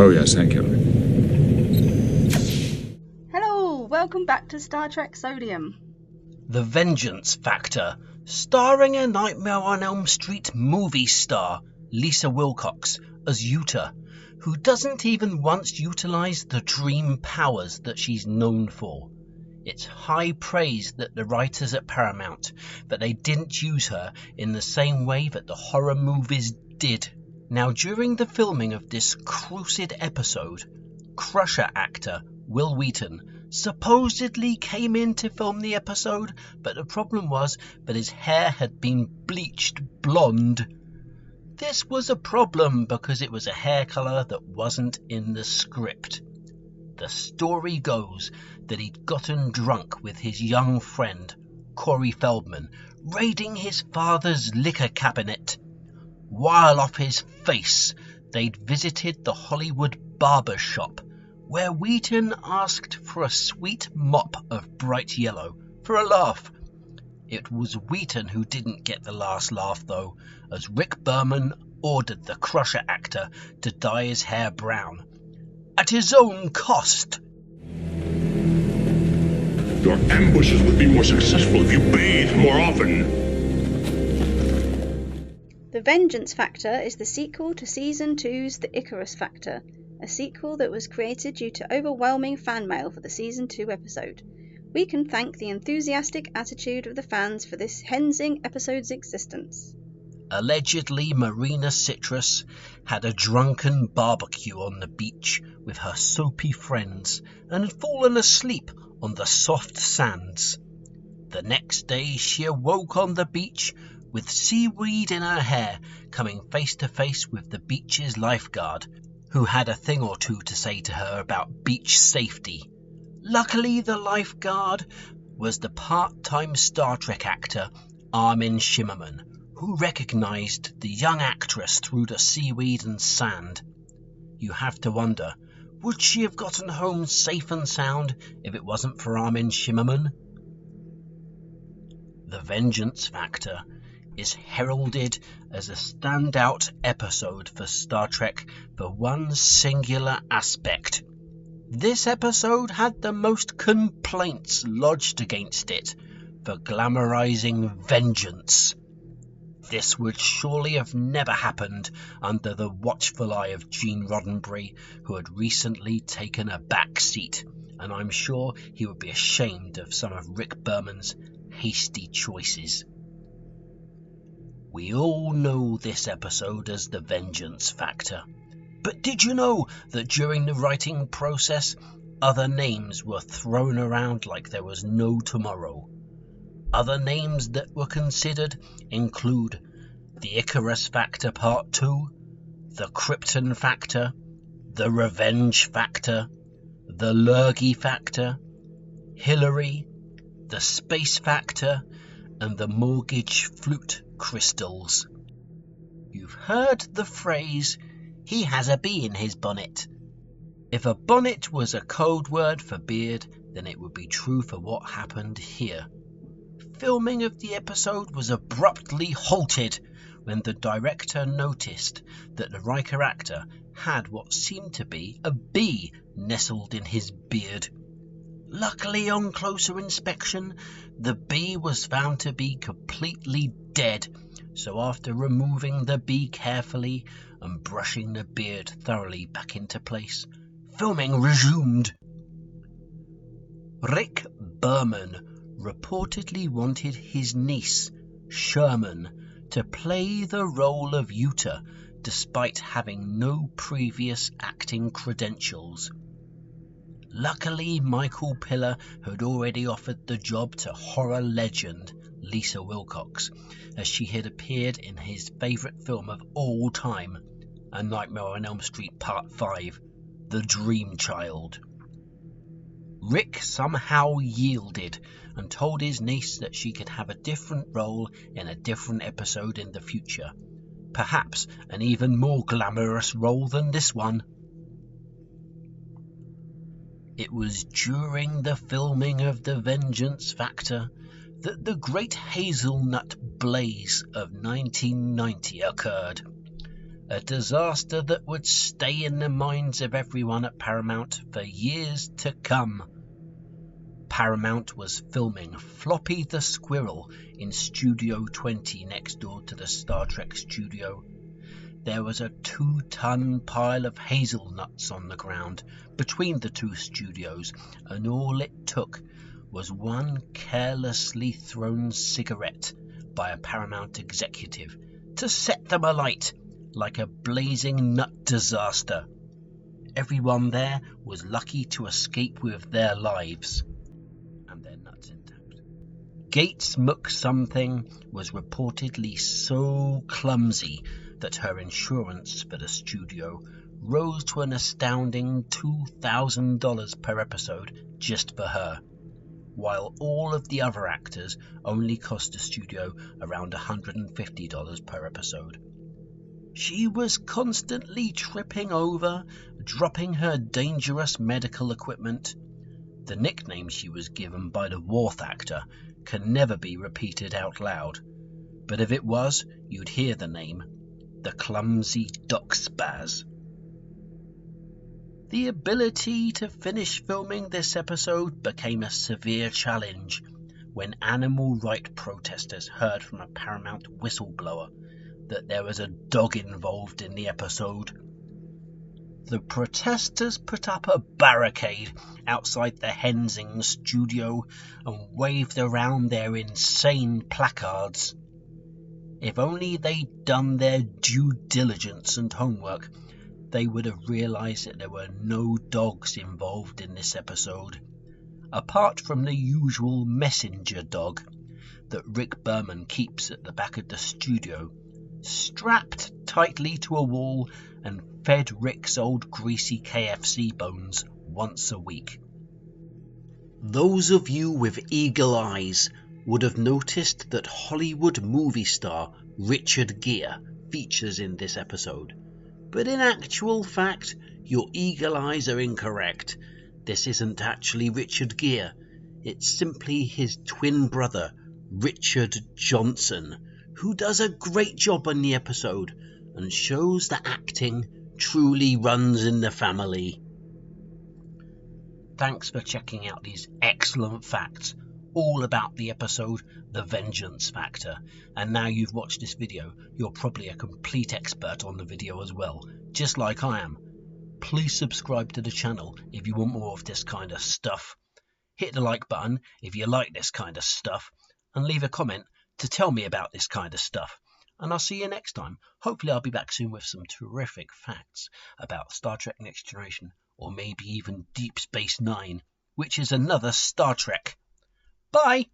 Oh yes, thank you. Hello, welcome back to Star Trek Sodium. The Vengeance Factor, starring a Nightmare on Elm Street movie star, Lisa Wilcox, as Yuta, who doesn't even once utilise the dream powers that she's known for. It's high praise that the writers at Paramount, that they didn't use her in the same way that the horror movies did. Now, during the filming of this crucial episode, Crusher actor Will Wheaton supposedly came in to film the episode, but the problem was that his hair had been bleached blonde. This was a problem because it was a hair colour that wasn't in the script. The story goes that he'd gotten drunk with his young friend, Corey Feldman, raiding his father's liquor cabinet. While off his face, they'd visited the Hollywood barber shop, where Wheaton asked for a sweet mop of bright yellow for a laugh. It was Wheaton who didn't get the last laugh, though, as Rick Berman ordered the Crusher actor to dye his hair brown, at his own cost. Your ambushes would be more successful if you bathed more often. The Vengeance Factor is the sequel to Season 2's The Icarus Factor, a sequel that was created due to overwhelming fan mail for the Season 2 episode. We can thank the enthusiastic attitude of the fans for this Hensing episode's existence. Allegedly, Marina Citrus had a drunken barbecue on the beach with her soapy friends and had fallen asleep on the soft sands. The next day she awoke on the beach with seaweed in her hair, coming face to face with the beach's lifeguard, who had a thing or two to say to her about beach safety. Luckily, the lifeguard was the part-time Star Trek actor Armin Shimmerman, who recognised the young actress through the seaweed and sand. You have to wonder, would she have gotten home safe and sound if it wasn't for Armin Shimmerman? The Vengeance Factor is heralded as a standout episode for Star Trek for one singular aspect. This episode had the most complaints lodged against it for glamorizing vengeance. This would surely have never happened under the watchful eye of Gene Roddenberry, who had recently taken a back seat, and I'm sure he would be ashamed of some of Rick Berman's hasty choices. We all know this episode as the Vengeance Factor, but did you know that during the writing process, other names were thrown around like there was no tomorrow? Other names that were considered include the Icarus Factor Part 2, the Krypton Factor, the Revenge Factor, the Lurgy Factor, Hillary, the Space Factor, and the Mortgage Flute Crystals. You've heard the phrase, "He has a bee in his bonnet." If a bonnet was a code word for beard, then it would be true for what happened here. Filming of the episode was abruptly halted when the director noticed that the Riker actor had what seemed to be a bee nestled in his beard. Luckily, on closer inspection, the bee was found to be completely dead, so after removing the bee carefully and brushing the beard thoroughly back into place, filming resumed. Rick Berman reportedly wanted his niece, Sherman, to play the role of Yuta despite having no previous acting credentials. Luckily, Michael Piller had already offered the job to horror legend Lisa Wilcox, as she had appeared in his favourite film of all time, A Nightmare on Elm Street Part 5, The Dream Child. Rick somehow yielded and told his niece that she could have a different role in a different episode in the future, perhaps an even more glamorous role than this one. It was during the filming of The Vengeance Factor that the Great Hazelnut Blaze of 1990 occurred. a disaster that would stay in the minds of everyone at Paramount for years to come. Paramount was filming Floppy the Squirrel in Studio 20 next door to the Star Trek studio. There was a 2-ton pile of hazelnuts on the ground between the two studios, and all it took was one carelessly thrown cigarette by a Paramount executive to set them alight like a blazing nut disaster. Everyone there was lucky to escape with their lives and their nuts intact. Gates McSomething was reportedly so clumsy that her insurance for the studio rose to an astounding $2,000 per episode just for her, while all of the other actors only cost the studio around $150 per episode. She was constantly tripping over, dropping her dangerous medical equipment. The nickname she was given by the Worf actor can never be repeated out loud, but if it was, you'd hear the name, the Clumsy Doc Spaz. The ability to finish filming this episode became a severe challenge when animal rights protesters heard from a Paramount whistleblower that there was a dog involved in the episode. The protesters put up a barricade outside the Hensing studio and waved around their insane placards. If only they'd done their due diligence and homework, they would have realised that there were no dogs involved in this episode, apart from the usual messenger dog that Rick Berman keeps at the back of the studio, strapped tightly to a wall and fed Rick's old greasy KFC bones once a week. Those of you with eagle eyes would have noticed that Hollywood movie star Richard Gere features in this episode, but in actual fact, your eagle eyes are incorrect. This isn't actually Richard Gere, it's simply his twin brother, Richard Johnson, who does a great job on the episode and shows that acting truly runs in the family. Thanks for checking out these excellent facts all about the episode The Vengeance Factor, and now you've watched this video, you're probably a complete expert on the video as well, just like I am. Please subscribe to the channel if you want more of this kind of stuff. Hit the like button if you like this kind of stuff, and leave a comment to tell me about this kind of stuff. And I'll see you next time. Hopefully I'll be back soon with some terrific facts about Star Trek Next Generation, or maybe even Deep Space Nine, which is another Star Trek. Bye!